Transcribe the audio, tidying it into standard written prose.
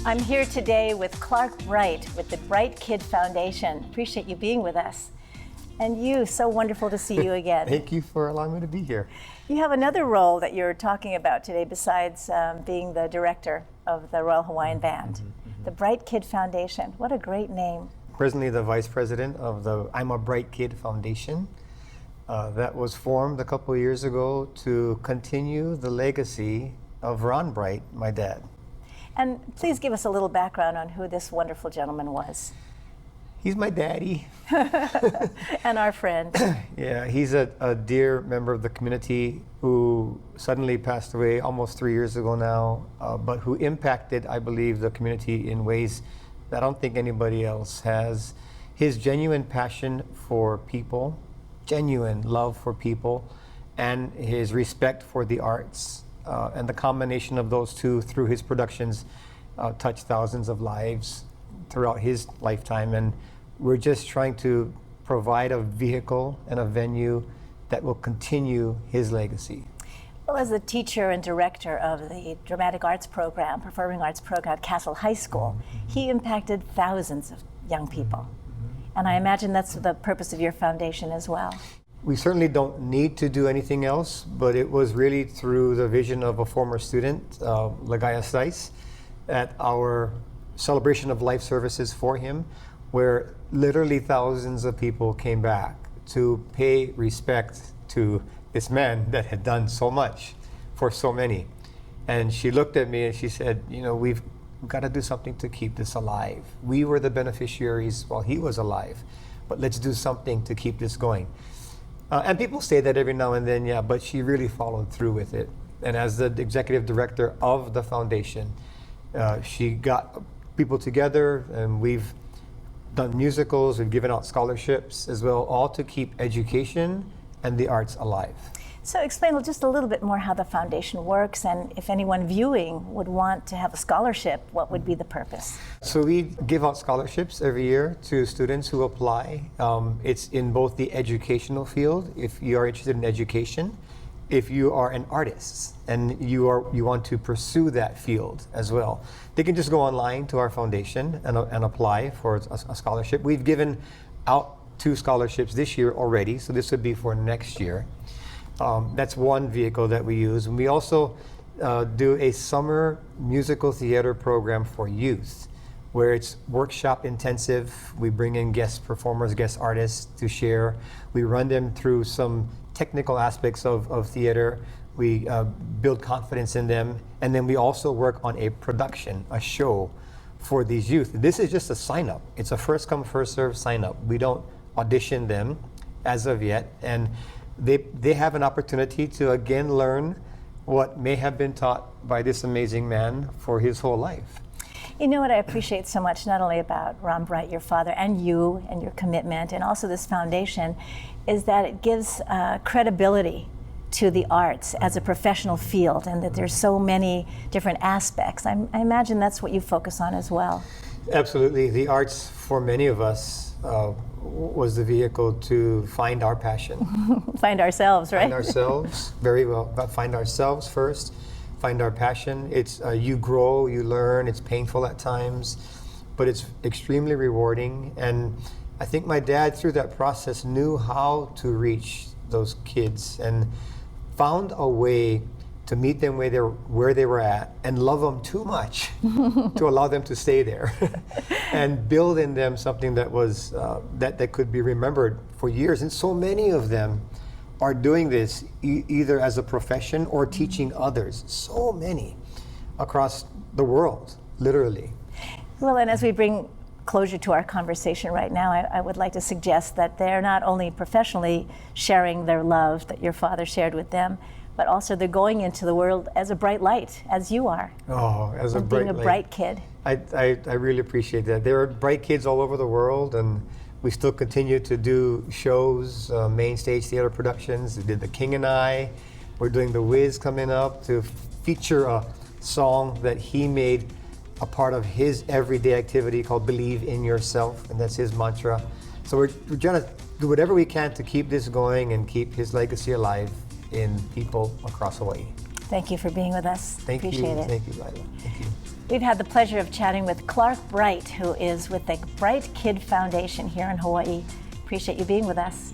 I'm here today with Clarke Bright with the Bright Kid Foundation. Appreciate you being with us. And you, so wonderful to see you again. Thank you for allowing me to be here. You have another role that you're talking about today besides being the director of the Royal Hawaiian Band. The Bright Kid Foundation. What a great name. Presently the vice president of the I'm a Bright Kid Foundation. That was formed a couple of years ago to continue the legacy of Ron Bright, my dad. And please give us a little background on who this wonderful gentleman was. He's my daddy. And our friend. Yeah, he's a dear member of the community who suddenly passed away almost 3 years ago now, but who impacted, I believe, the community in ways that I don't think anybody else has. His genuine passion for people, genuine love for people, and his respect for the arts, and the combination of those two through his productions touched thousands of lives throughout his lifetime. And we're just trying to provide a vehicle and a venue that will continue his legacy. Well, as the teacher and director of the dramatic arts program, performing arts program at Castle High School, he impacted thousands of young people. And I imagine that's the purpose of your foundation as well. We certainly don't need to do anything else, but it was really through the vision of a former student, Lagaya Stice, at our celebration of life services for him, where literally thousands of people came back to pay respect to this man that had done so much for so many. And she looked at me and she said, you know, we've got to do something to keep this alive. We were the beneficiaries while he was alive, but let's do something to keep this going. And people say that every now and then, yeah, but she really followed through with it. And as the executive director of the foundation, she got people together, and we've done musicals, we've given out scholarships as well, all to keep education and the arts alive. So explain just a little bit more how the foundation works, and if anyone viewing would want to have a scholarship, what would be the purpose? So we give out scholarships every year to students who apply. It's in both the educational field, if you are interested in education, if you are an artist and you want to pursue that field as well. They can just go online to our foundation and apply for a scholarship. We've given out 2 scholarships this year already, so this would be for next year. That's one vehicle that we use. And we also do a summer musical theater program for youth, where it's workshop intensive. We bring in guest performers, guest artists to share. We run them through some technical aspects of theater. We build confidence in them. And then we also work on a production, a show for these youth. This is just a sign up. It's a first come, first serve sign up. We don't audition them as of yet. And they have an opportunity to again learn what may have been taught by this amazing man for his whole life. You know what I appreciate so much, not only about Ron Bright, your father, and you and your commitment, and also this foundation, is that it gives credibility to the arts as a professional field, and that there's so many different aspects. I imagine that's what you focus on as well. Absolutely. The arts, for many of us, was the vehicle to find our passion. Find ourselves, right? Find ourselves, very well. But find ourselves first, find our passion. It's you grow, you learn, it's painful at times, but it's extremely rewarding. And I think my dad, through that process, knew how to reach those kids and found a way to meet them where they were at and love them too much to allow them to stay there and build in them something that was that could be remembered for years. And so many of them are doing this either as a profession or teaching others. So many across the world, literally. Well, and as we bring closure to our conversation right now, I would like to suggest that they're not only professionally sharing their love that your father shared with them, but also they're going into the world as a bright light, as you are. Oh, as a bright light. Being a bright kid. I really appreciate that. There are bright kids all over the world, and we still continue to do shows, main stage theater productions. We did The King and I. We're doing The Wiz coming up to feature a song that he made a part of his everyday activity called Believe in Yourself, and that's his mantra. So we're trying to do whatever we can to keep this going and keep his legacy alive in people across Hawaii. Thank you for being with us. Thank Appreciate you. it. Thank you, Lila. Thank you. We've had the pleasure of chatting with Clarke Bright, who is with the Bright Kid Foundation here in Hawaii. Appreciate you being with us.